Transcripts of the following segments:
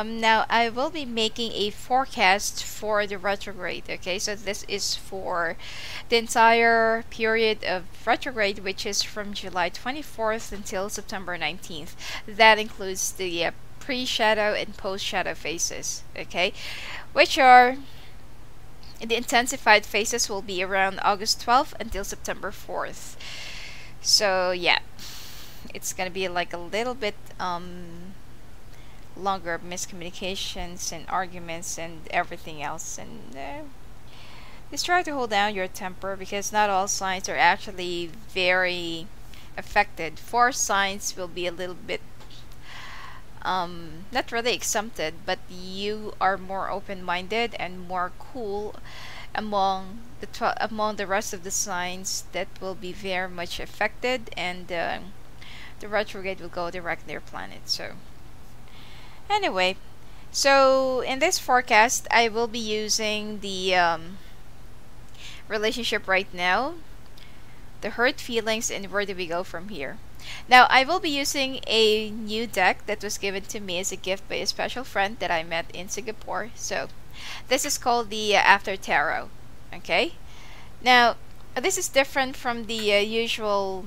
Now I will be making a forecast for the retrograde. Okay, so this is for the entire period of retrograde, which is from July 24th until September 19th. That includes the pre-shadow and post-shadow phases. Okay, which are the intensified phases will be around August 12th until September 4th. So yeah, it's gonna be like a little bit longer miscommunications and arguments and everything else, and just try to hold down your temper because not all signs are actually very affected. 4 signs will be a little bit not really exempted, but you are more open-minded and more cool among the rest of the signs that will be very much affected, and the retrograde will go direct to their planet. So anyway, so in this forecast I will be using the relationship right now, the hurt feelings, and where do we go from here. Now I will be using a new deck that was given to me as a gift by a special friend that I met in Singapore. So this is called the After Tarot. Okay, now this is different from the usual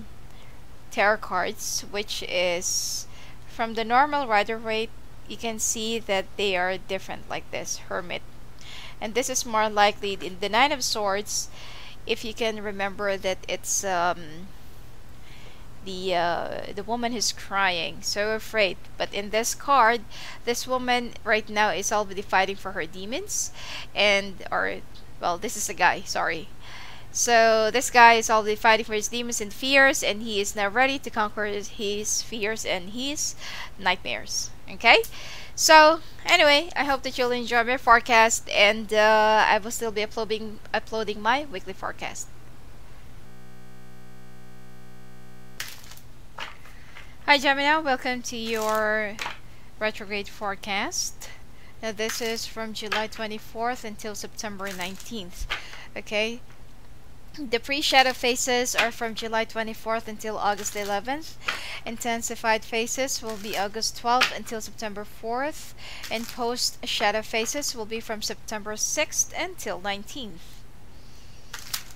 tarot cards, which is from the normal Rider-Waite. You can see that they are different, like this Hermit, and this is more likely in the Nine of Swords. If you can remember that it's the woman who's crying, so afraid. But in this card, this woman right now is already fighting for her demons, and well, this is a guy, sorry. So this guy is already fighting for his demons and fears, and he is now ready to conquer his fears and his nightmares. Okay, so anyway, I hope that you'll enjoy my forecast, and I will still be uploading my weekly forecast. Hi Gemini, welcome to your retrograde forecast. Now this is from July 24th until September 19th. Okay, the pre-shadow phases are from July 24th until August 11th. Intensified phases will be August 12th until September 4th, and post-shadow phases will be from September 6th until 19th.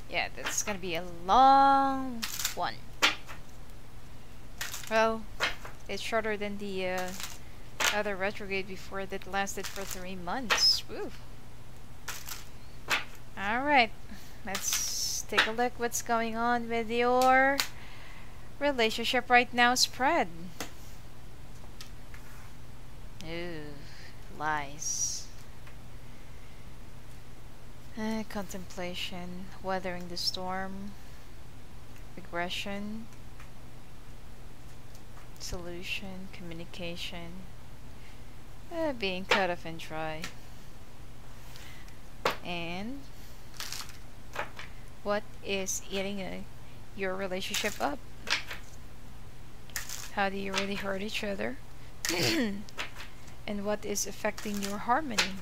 Yeah, that's gonna be a long one. Well, it's shorter than the other retrograde before that lasted for 3 months. Woo. Alright, let's take a look what's going on with your relationship right now spread. Ooh, lies. Contemplation, weathering the storm, regression, solution, communication, being cut off and dry, and what is eating your relationship up? How do you really hurt each other? And what is affecting your harmony?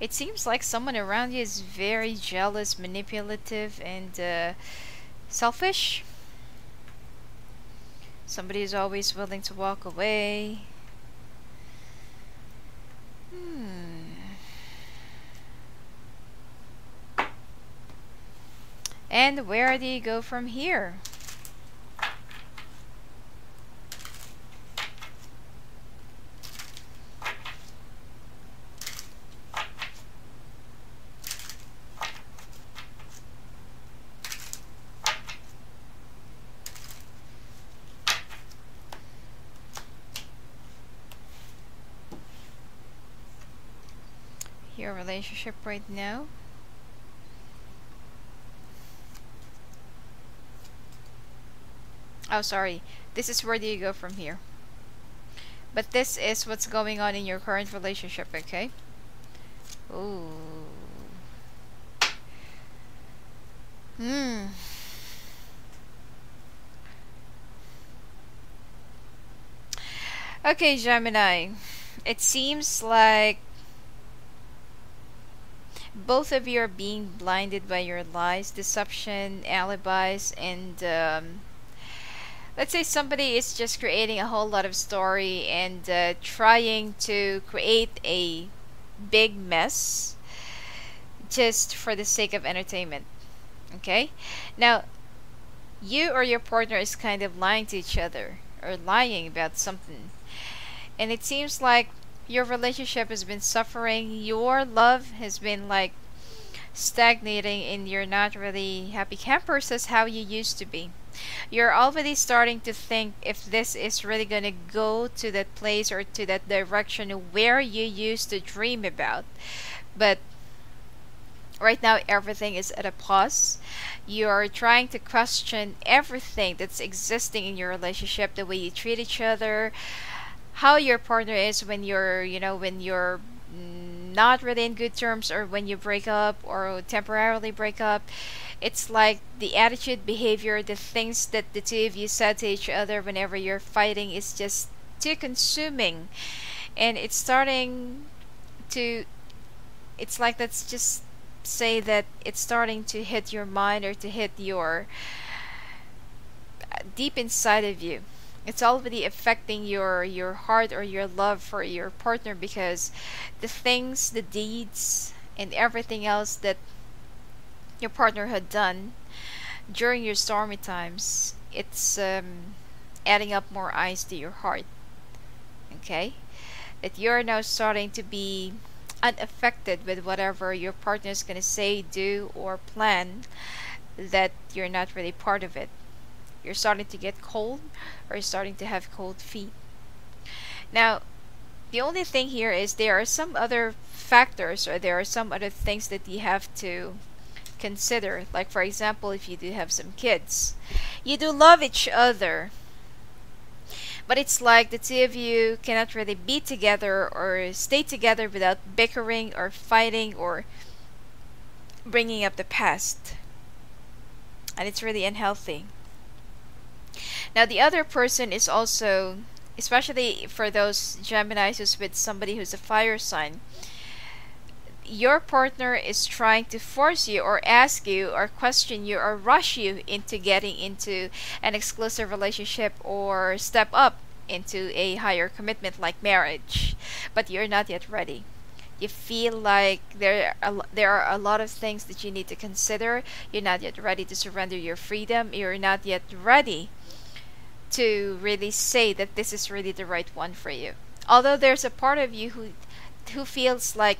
It seems like someone around you is very jealous, manipulative, and selfish. Somebody is always willing to walk away. And where do you go from here? Your relationship right now. Oh, sorry. This is where do you go from here. But this is what's going on in your current relationship, okay? Ooh. Hmm. Okay, Gemini. It seems like both of you are being blinded by your lies, deception, alibis, and let's say somebody is just creating a whole lot of story and trying to create a big mess just for the sake of entertainment. Okay? Now, you or your partner is kind of lying to each other or lying about something. And it seems like your relationship has been suffering. Your love has been like stagnating and you're not really happy campers as how you used to be. You're already starting to think if this is really going to go to that place or to that direction where you used to dream about. But right now, everything is at a pause. You're trying to question everything that's existing in your relationship, the way you treat each other, how your partner is when you're not really in good terms or when you break up or temporarily break up. It's like the attitude, behavior, the things that the two of you said to each other whenever you're fighting is just too consuming. And it's starting to, it's like, let's just say that it's starting to hit your mind or to hit your deep inside of you. It's already affecting your heart or your love for your partner because the things, the deeds, and everything else that your partner had done during your stormy times, it's adding up more ice to your heart. Okay, that you're now starting to be unaffected with whatever your partner is going to say, do, or plan, that you're not really part of it. You're starting to get cold or you're starting to have cold feet. Now, the only thing here is there are some other factors or there are some other things that you have to consider. Like, for example, if you do have some kids, you do love each other, but it's like the two of you cannot really be together or stay together without bickering or fighting or bringing up the past. And it's really unhealthy. Now, the other person is also, especially for those Geminis who's with somebody who's a fire sign, your partner is trying to force you or ask you or question you or rush you into getting into an exclusive relationship or step up into a higher commitment like marriage, but you're not yet ready. You feel like there are a lot of things that you need to consider. You're not yet ready to surrender your freedom. You're not yet ready to really say that this is really the right one for you. Although there's a part of you who feels like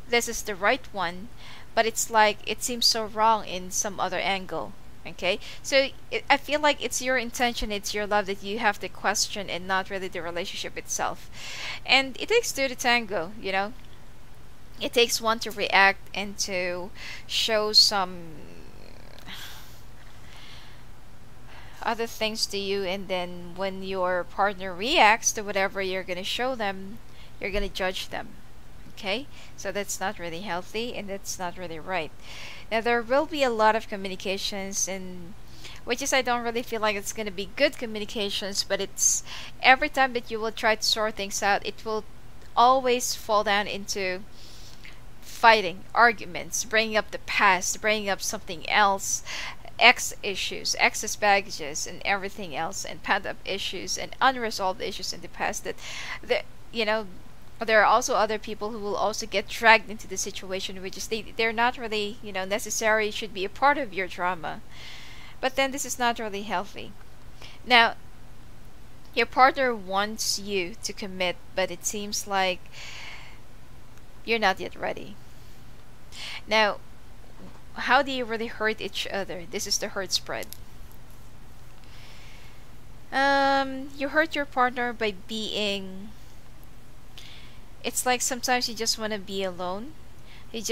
this is the right one, but it's like it seems so wrong in some other angle. Okay, so I feel like it's your intention, it's your love that you have to question and not really the relationship itself. And it takes two to tango, you know. It takes one to react and to show some other things to you, and then when your partner reacts to whatever you're going to show them, you're going to judge them. Okay, so that's not really healthy and that's not really right. Now, there will be a lot of communications, and which is, I don't really feel like it's going to be good communications, but it's every time that you will try to sort things out, it will always fall down into fighting, arguments, bringing up the past, bringing up something else, ex issues, excess baggages, and everything else, and pent up issues and unresolved issues in the past that you know, there are also other people who will also get dragged into the situation, which is they're not really, you know, necessary, should be a part of your drama. But then this is not really healthy. Now, your partner wants you to commit, but it seems like you're not yet ready. Now, how do you really hurt each other? This is the hurt spread. You hurt your partner by being, it's like sometimes you just want to be alone. You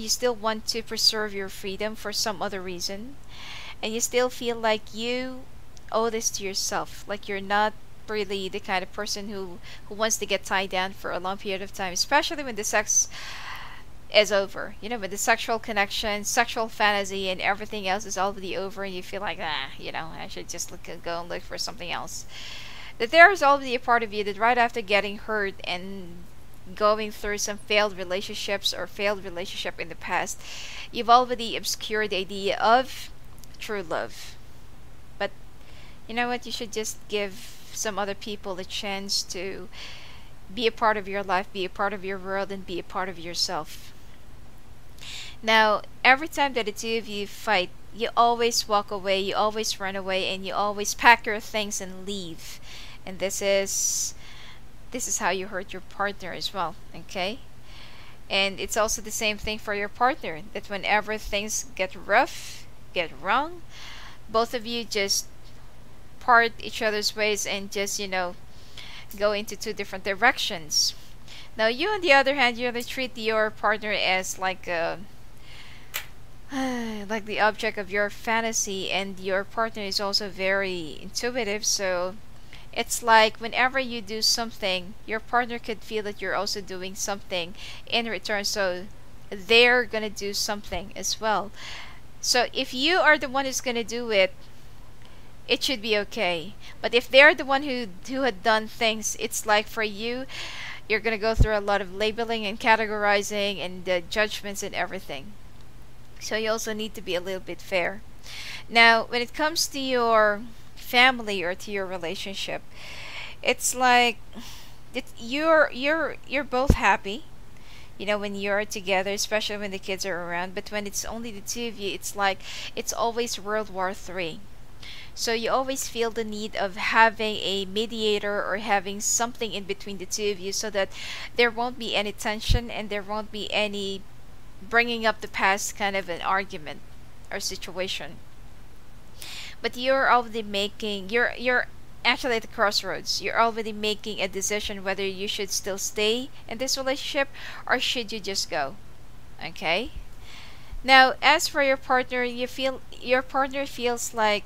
still want to preserve your freedom for some other reason, and you still feel like you owe this to yourself, like you're not really the kind of person who wants to get tied down for a long period of time, especially when the sex is over. You know, with the sexual connection, sexual fantasy, and everything else is already over, and you feel like, you know, I should just go and look for something else. That there is already a part of you that right after getting hurt and going through some failed relationships or failed relationship in the past, you've already obscured the idea of true love. But you know what? You should just give some other people a chance to be a part of your life, be a part of your world, and be a part of yourself. Now, every time that the two of you fight, you always walk away, you always run away, and you always pack your things and leave. And this is how you hurt your partner as well, okay? And it's also the same thing for your partner, that whenever things get rough, get wrong, both of you just part each other's ways and just, you know, go into two different directions. Now you, on the other hand, you treat your partner as like a like the object of your fantasy, and your partner is also very intuitive, so it's like whenever you do something, your partner could feel that you're also doing something in return, so they're gonna do something as well. So if you are the one who's gonna do it, it should be okay. But if they're the one who had done things, it's like for you, you're gonna go through a lot of labeling and categorizing and judgments and everything. So you also need to be a little bit fair. Now, when it comes to your family or to your relationship, it's like you're both happy, you know, when you're together, especially when the kids are around. But when it's only the two of you, it's like it's always World War III. So you always feel the need of having a mediator or having something in between the two of you, so that there won't be any tension and there won't be any bringing up the past kind of an argument or situation. But you're already making, you're actually at the crossroads. You're already making a decision whether you should still stay in this relationship or should you just go. Okay? Now, as for your partner, you feel your partner feels like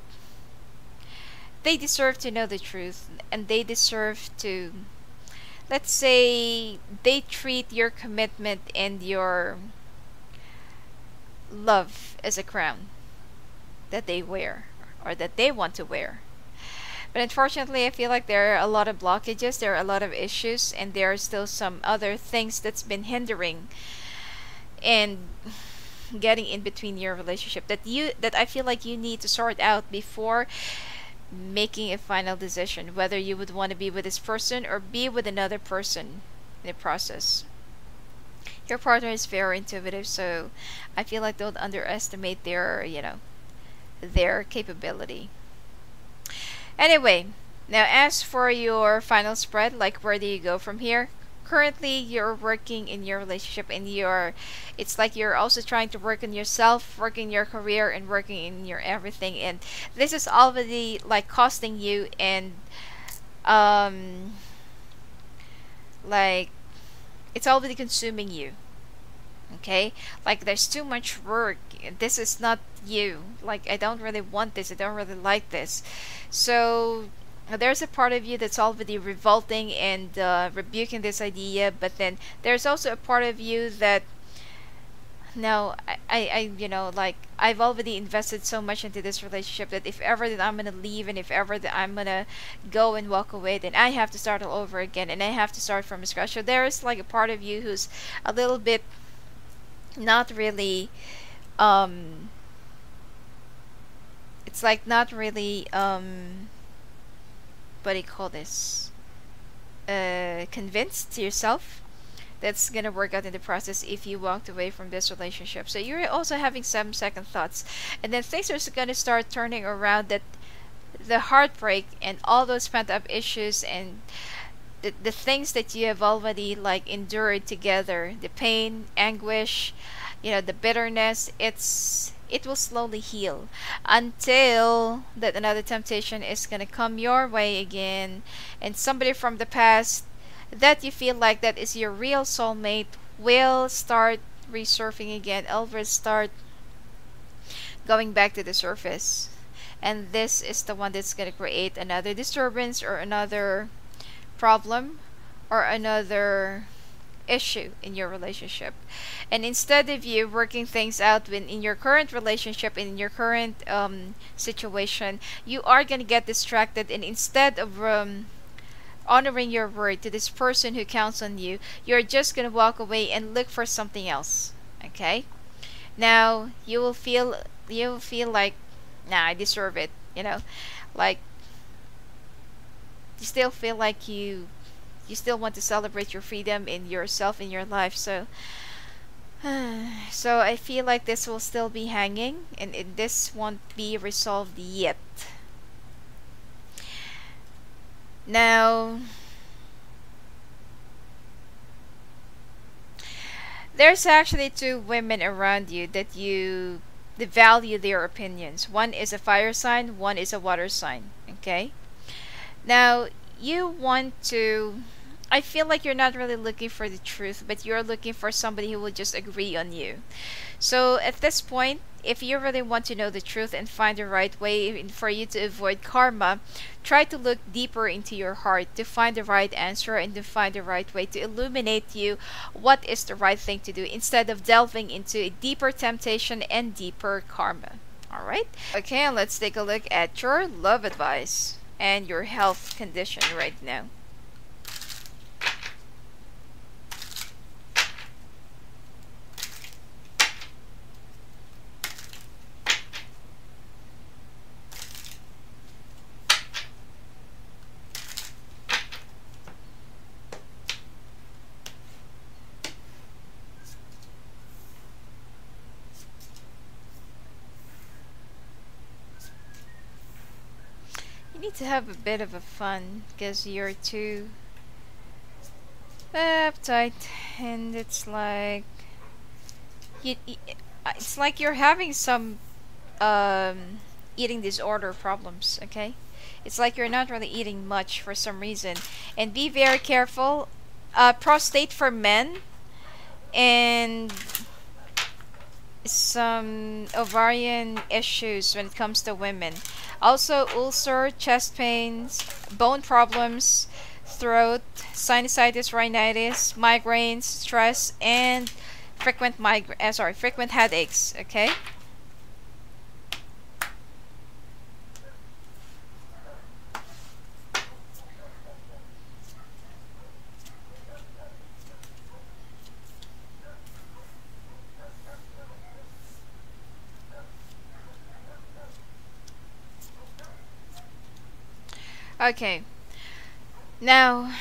they deserve to know the truth, and they deserve to, let's say, they treat your commitment and your love as a crown that they wear or that they want to wear. But unfortunately, I feel like there are a lot of blockages, there are a lot of issues, and there are still some other things that's been hindering and getting in between your relationship that I feel like you need to sort out before making a final decision whether you would want to be with this person or be with another person in the process. Your partner is very intuitive, so I feel like don't underestimate their, you know, their capability. Anyway, now as for your final spread, like where do you go from here? Currently, you're working in your relationship, and it's like you're also trying to work on yourself, working your career, and working in your everything. And this is already like costing you, and like it's already consuming you. Okay, like there's too much work. This is not you. Like, I don't really want this, I don't really like this. So there's a part of you that's already revolting and rebuking this idea, but then there's also a part of you that, no, I you know, like I've already invested so much into this relationship that if ever that I'm gonna leave, and if ever that I'm gonna go and walk away, then I have to start all over again, and I have to start from scratch. So there is like a part of you who's a little bit not really it's like not really what do you call this, convinced to yourself that's gonna work out in the process if you walked away from this relationship. So you're also having some second thoughts, and then things are gonna start turning around, that the heartbreak and all those pent up issues and the things that you have already like endured together, the pain, anguish, you know, the bitterness, it will slowly heal until that another temptation is gonna come your way again, and somebody from the past that you feel like that is your real soulmate will start resurfing again, will start going back to the surface. And this is the one that's gonna create another disturbance or another problem or another issue in your relationship. And instead of you working things out in your current relationship, in your current situation, you are going to get distracted, and instead of honoring your word to this person who counts on you, you're just going to walk away and look for something else. Okay? Now, you will feel like, nah, I deserve it, like you still feel like you still want to celebrate your freedom in yourself in your life. So so I feel like this will still be hanging, and this won't be resolved yet. Now, there's actually two women around you that you value their opinions. One is a fire sign, one is a water sign. Okay? Now, you want to. I feel like you're not really looking for the truth, but you're looking for somebody who will just agree on you. So at this point, if you really want to know the truth and find the right way for you to avoid karma, try to look deeper into your heart to find the right answer and to find the right way to illuminate you what is the right thing to do, instead of delving into a deeper temptation and deeper karma. Alright? Okay, let's take a look at your love advice and your health condition right now. You need to have a bit of a fun because you're too uptight, and it's like it's like you're having some eating disorder problems. Okay, it's like you're not really eating much for some reason, and be very careful. Prostate for men, and some ovarian issues when it comes to women. Also, ulcer, chest pains, bone problems, throat, sinusitis, rhinitis, migraines, stress, and frequent headaches. Okay. Okay. Now,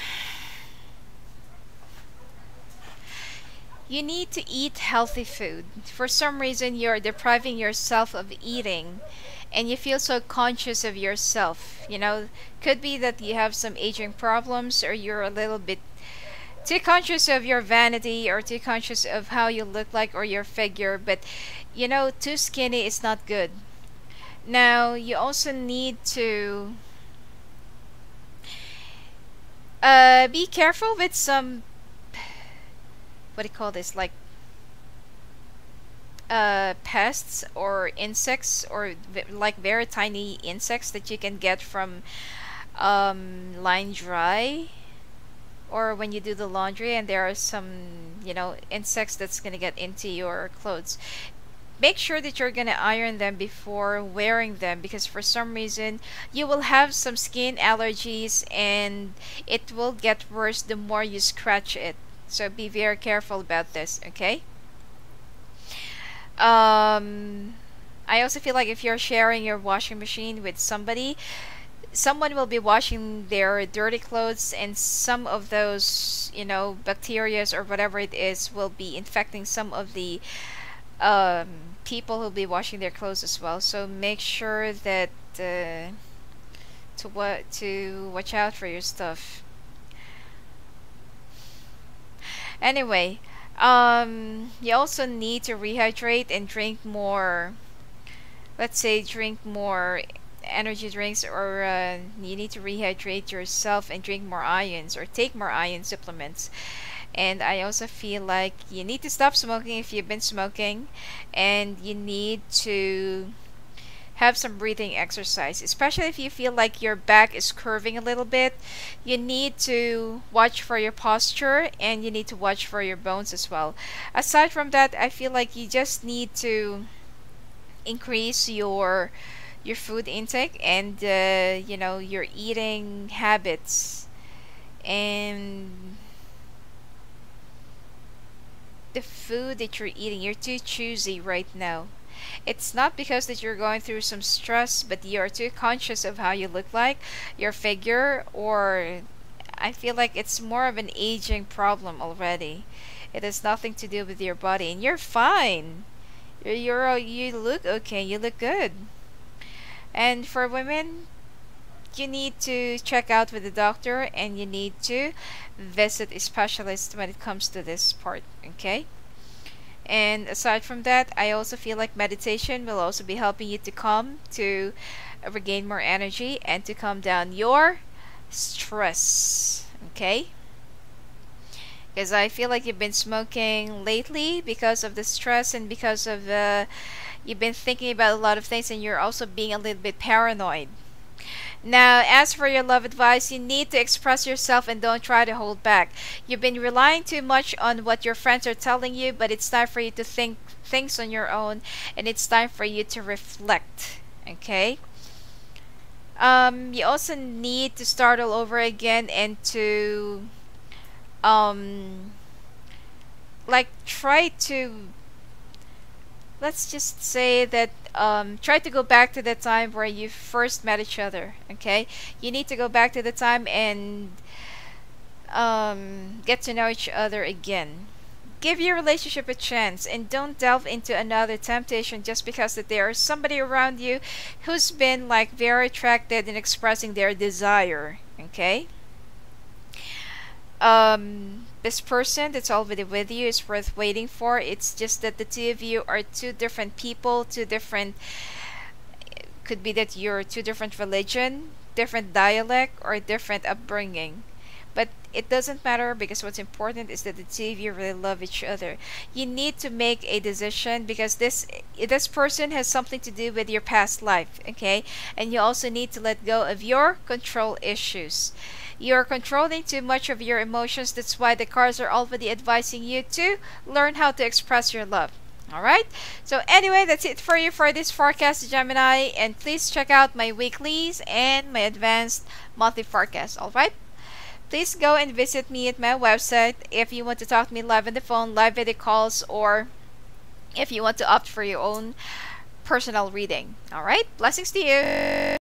you need to eat healthy food. For some reason, you're depriving yourself of eating, and you feel so conscious of yourself. Could be that you have some aging problems, or you're a little bit too conscious of your vanity, or too conscious of how you look like, or your figure. But, too skinny is not good. Now, you also need to be careful with some, what do you call this, like pests or insects, or like very tiny insects that you can get from line dry, or when you do the laundry, and there are some insects that's gonna get into your clothes. Make sure that you're gonna iron them before wearing them, because for some reason you will have some skin allergies, and it will get worse the more you scratch it. So be very careful about this. Okay. I also feel like if you're sharing your washing machine with somebody, someone will be washing their dirty clothes, and some of those bacteria or whatever it is will be infecting some of the people who'll be washing their clothes as well. So make sure that to watch out for your stuff. Anyway, you also need to rehydrate and drink more. Let's say drink more energy drinks, or you need to rehydrate yourself and drink more ions, or take more iron supplements. And I also feel like you need to stop smoking if you've been smoking, and you need to have some breathing exercise, especially if you feel like your back is curving a little bit. You need to watch for your posture, and you need to watch for your bones as well. Aside from that, I feel like you just need to increase your food intake, and your eating habits, and the food that you're eating. You're too choosy right now. It's not because that you're going through some stress, but you're too conscious of how you look like, your figure, or I feel like it's more of an aging problem already. It has nothing to do with your body, and you're fine. You look okay. You look good. And for women, you need to check out with the doctor, and you need to visit a specialist when it comes to this part. Okay. And aside from that, I also feel like meditation will also be helping you to regain more energy and to calm down your stress. Okay? Because I feel like you've been smoking lately because of the stress, and because of you've been thinking about a lot of things, and you're also being a little bit paranoid. Now, as for your love advice, you need to express yourself and don't try to hold back. You've been relying too much on what your friends are telling you, but it's time for you to think things on your own, and it's time for you to reflect. Okay? You also need to start all over again, and to try to, let's just say that, try to go back to the time where you first met each other. Okay, you need to go back to the time and get to know each other again. Give your relationship a chance, and don't delve into another temptation just because that there is somebody around you who's been like very attracted in expressing their desire. Okay, this person that's already with you is worth waiting for. It's just that the two of you are two different people, two different, could be that you're two different religion, different dialect, or different upbringing. But it doesn't matter, because what's important is that the two of you really love each other. You need to make a decision, because this person has something to do with your past life. Okay, and you also need to let go of your control issues. You're controlling too much of your emotions. That's why the cards are already advising you to learn how to express your love. Alright? So anyway, that's it for you for this forecast, Gemini. And please check out my weeklies and my advanced monthly forecast. Alright? Please go and visit me at my website if you want to talk to me live on the phone, live video calls, or if you want to opt for your own personal reading. Alright? Blessings to you.